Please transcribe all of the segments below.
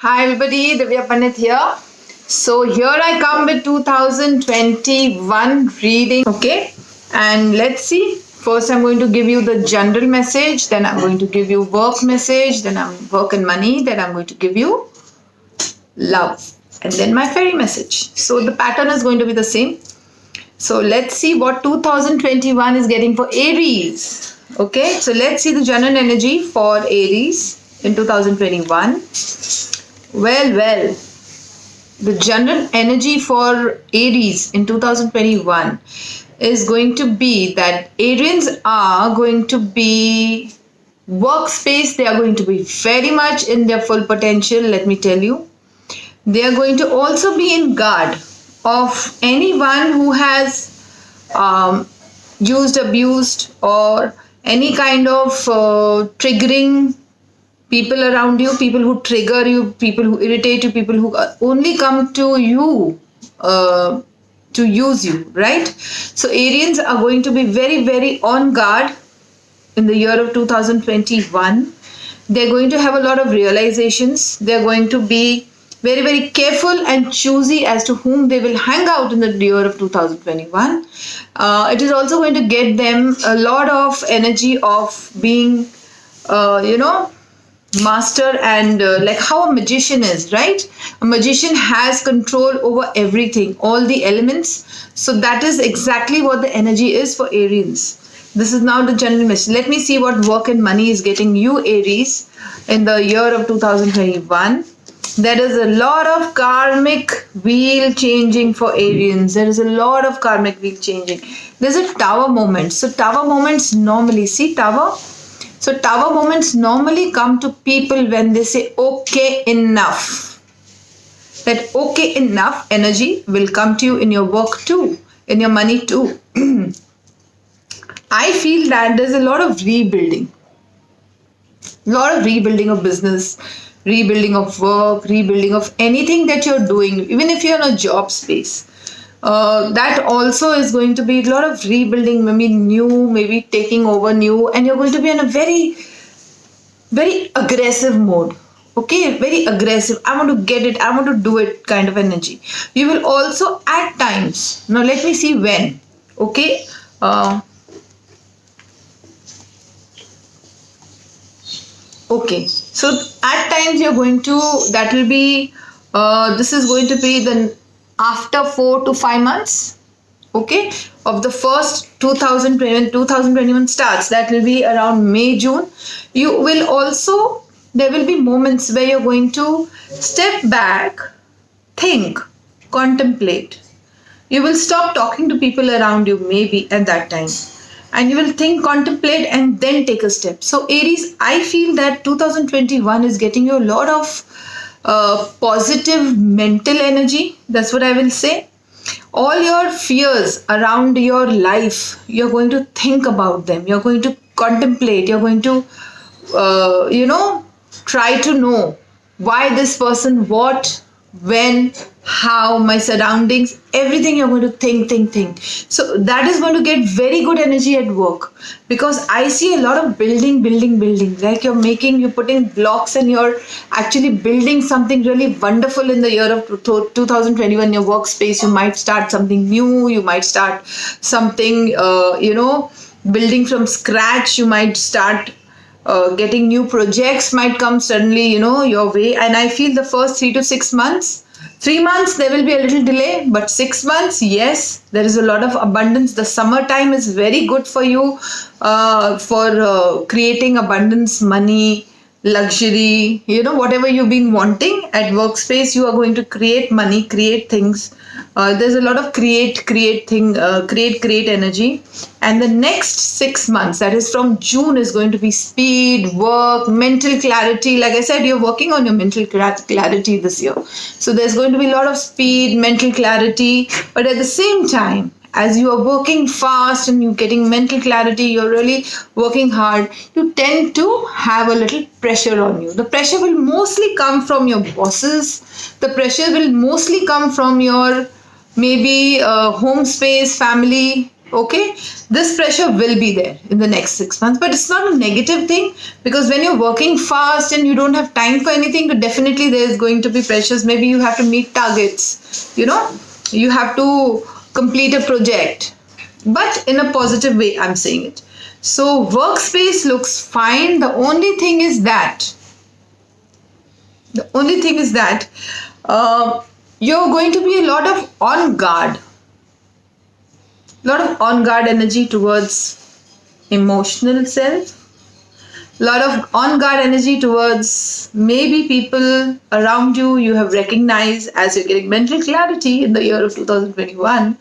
Hi everybody, Divya Pandit here. So here I come with 2021 reading, okay? And let's see. First I'm going to give you the general message, then I'm going to give you work message, then I'm work and money, then I'm going to give you love, and then my fairy message. So the pattern is going to be the same. So let's see what 2021 is getting for Aries. Okay, so let's see the general energy for Aries in 2021. Well, the general energy for Aries in 2021 is going to be that Arians are going to be workspace, they are going to be very much in their full potential, let me tell you. They are going to also be in guard of anyone who has used, abused, or any kind of triggering people around you, people who trigger you, people who irritate you, people who only come to you to use you, right? So Arians are going to be very, very on guard in the year of 2021. They're going to have a lot of realizations. They're going to be very, very careful and choosy as to whom they will hang out in the year of 2021. It is also going to get them a lot of energy of being, master and like how a magician is, right? A magician has control over everything, all the elements. So that is exactly what the energy is for Aries. This is now the general message. Let me see what work and money is getting you, Aries, in the year of 2021. There is a lot of karmic wheel changing for Arians. There is a lot of karmic wheel changing. There's a tower moment. So tower moments normally, see tower? So tower moments normally come to people when they say, okay, enough. That okay, enough energy will come to you in your work too, in your money too. I feel that there's a lot of rebuilding. A lot of rebuilding of business, rebuilding of work, rebuilding of anything that you're doing, even if you're in a job space. That also is going to be a lot of rebuilding, maybe new, maybe taking over new, and you're going to be in a very, very aggressive mode. Okay, very aggressive. I want to get it, I want to do it kind of energy. You will also at times, now let me see when. Okay, okay, so at times you're going to, that will be, this is going to be the after 4 to 5 months, okay, of the first 2021 starts. That will be around May, June. You will also, there will be moments where you're going to step back, think, contemplate. You will stop talking to people around you maybe at that time, and you will think, contemplate, and then take a step. So Aries, I feel that 2021 is getting you a lot of positive mental energy. That's what I will say. All your fears around your life, you're going to think about them, you're going to contemplate, you're going to try to know why this person, what, when, how, my surroundings, everything you're going to think. So that is going to get very good energy at work, because I see a lot of building, like you're putting blocks and you're actually building something really wonderful in the year of 2021. Your workspace, you might start something new, you might start something, building from scratch, you might start getting new projects might come suddenly, your way. And I feel the first 3 to 6 months, 3 months, there will be a little delay, but 6 months, yes, there is a lot of abundance. The summertime is very good for you, for creating abundance, money, luxury, whatever you've been wanting at workspace, you are going to create money, create things. There's a lot of create energy. And the next 6 months, that is from June, is going to be speed, work, mental clarity. Like I said, you're working on your mental clarity this year. So there's going to be a lot of speed, mental clarity. But at the same time, as you are working fast and you're getting mental clarity, you're really working hard, you tend to have a little pressure on you. The pressure will mostly come from your bosses. The pressure will mostly come from your maybe home space, family, Okay, this pressure will be there in the next 6 months, but it's not a negative thing, because when you're working fast and you don't have time for anything, definitely there is going to be pressures. Maybe you have to meet targets, you have to complete a project, but in a positive way, I'm saying it. So, workspace looks fine. The only thing is that you're going to be a lot of on guard energy towards emotional self, a lot of on guard energy towards maybe people around you have recognized as you're getting mental clarity in the year of 2021.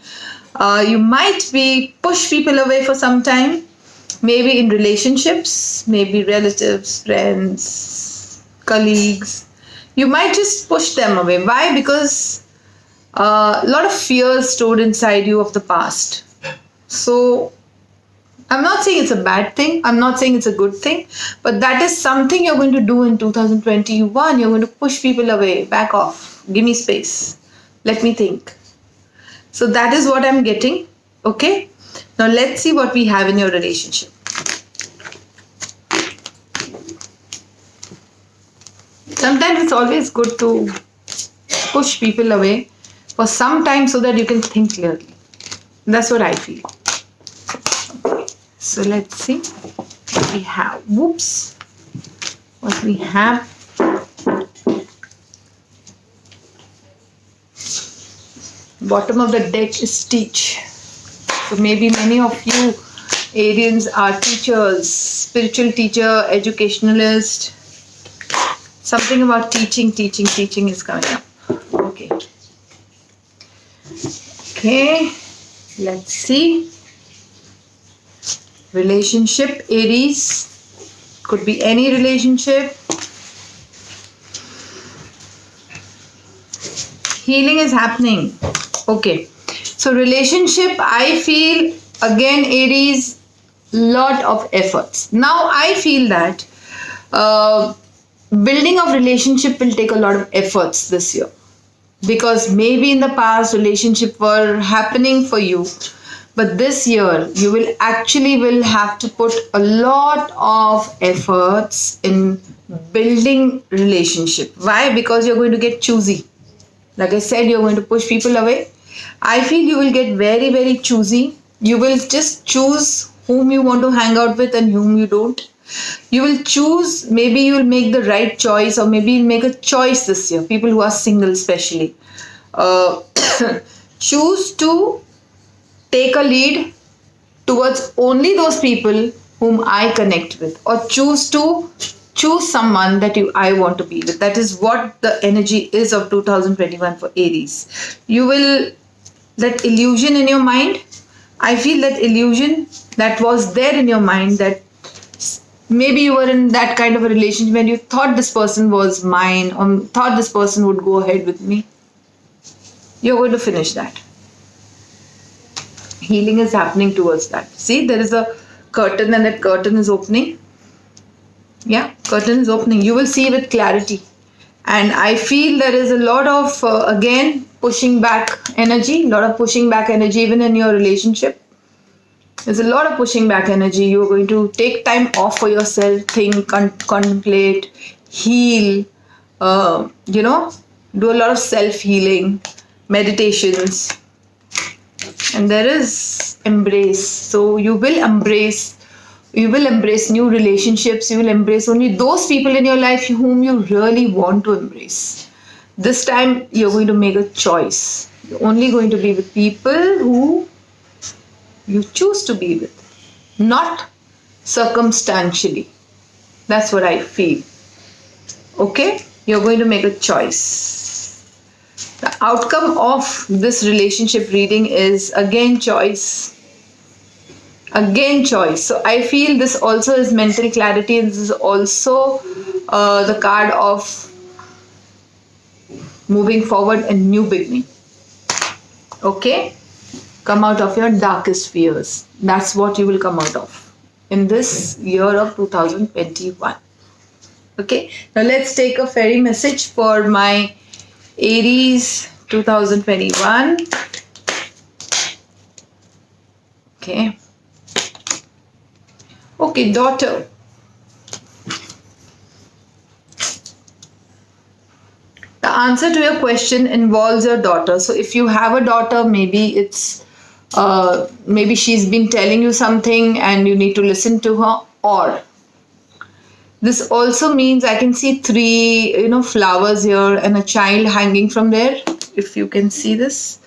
You might be push people away for some time, maybe in relationships, maybe relatives, friends, colleagues. You might just push them away. Why? Because a lot of fears stored inside you of the past. So I'm not saying it's a bad thing, I'm not saying it's a good thing, but that is something you're going to do in 2021. You're going to push people away, back off, give me space, let me think. So that is what I'm getting. Okay, now let's see what we have in your relationship. Sometimes it's always good to push people away for some time so that you can think clearly. That's what I feel. So let's see what we have. Whoops. What we have. Bottom of the deck is teach. So maybe many of you Arians are teachers, spiritual teacher, educationalist. Something about teaching is coming up. Okay. Okay. Let's see. Relationship, Aries. Could be any relationship. Healing is happening. Okay. So relationship, I feel again Aries, lot of efforts. Now I feel that building of relationship will take a lot of efforts this year, because maybe in the past relationship were happening for you, but this year you will have to put a lot of efforts in building relationship. Why? Because you're going to get choosy. Like I said, you're going to push people away. I feel you will get very, very choosy. You will just choose whom you want to hang out with and whom you don't. You will choose, maybe you will make the right choice, or maybe you'll make a choice this year. People who are single, especially. Choose to take a lead towards only those people whom I connect with, or choose someone that I want to be with. That is what the energy is of 2021 for Aries. You will, that illusion in your mind, I feel that illusion that was there in your mind, that maybe you were in that kind of a relationship when you thought this person was mine, or thought this person would go ahead with me. You're going to finish that. Healing is happening towards that. See, there is a curtain, and that curtain is opening. Yeah, curtain is opening. You will see with clarity. And I feel there is a lot of, again, pushing back energy, even in your relationship. There's a lot of pushing back energy. You're going to take time off for yourself, think, contemplate, heal, do a lot of self-healing, meditations. And there is embrace. So you will embrace new relationships. You will embrace only those people in your life whom you really want to embrace. This time you're going to make a choice. You're only going to be with people who you choose to be with, not circumstantially. That's what I feel. Okay? You're going to make a choice. The outcome of this relationship reading is again choice. Again choice. So I feel this also is mental clarity, and this is also the card of moving forward and new beginning. Okay? Come out of your darkest fears. That's what you will come out of in this year of 2021. Okay, now let's take a fairy message for my Aries 2021. Okay. Okay, daughter. The answer to your question involves your daughter. So if you have a daughter, maybe she's been telling you something and you need to listen to her. Or this also means I can see three, flowers here and a child hanging from there. If you can see this,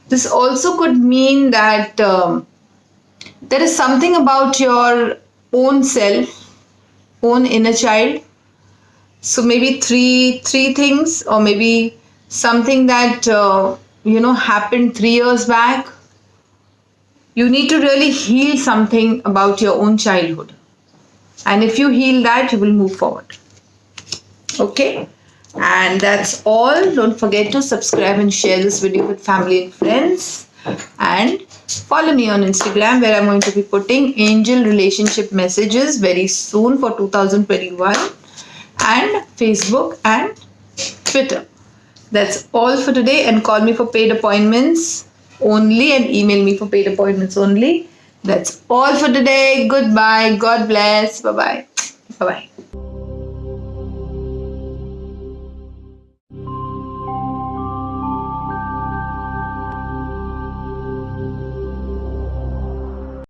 this also could mean that there is something about your own self, own inner child. So maybe three things, or maybe something that happened 3 years back. You need to really heal something about your own childhood, and if you heal that, you will move forward. Okay, and that's all. Don't forget to subscribe and share this video with family and friends, and follow me on Instagram, where I'm going to be putting angel relationship messages very soon for 2021, and Facebook and Twitter. That's all for today, and call me for paid appointments only and email me for paid appointments only. That's all for today. Goodbye. God bless. Bye bye. Bye bye.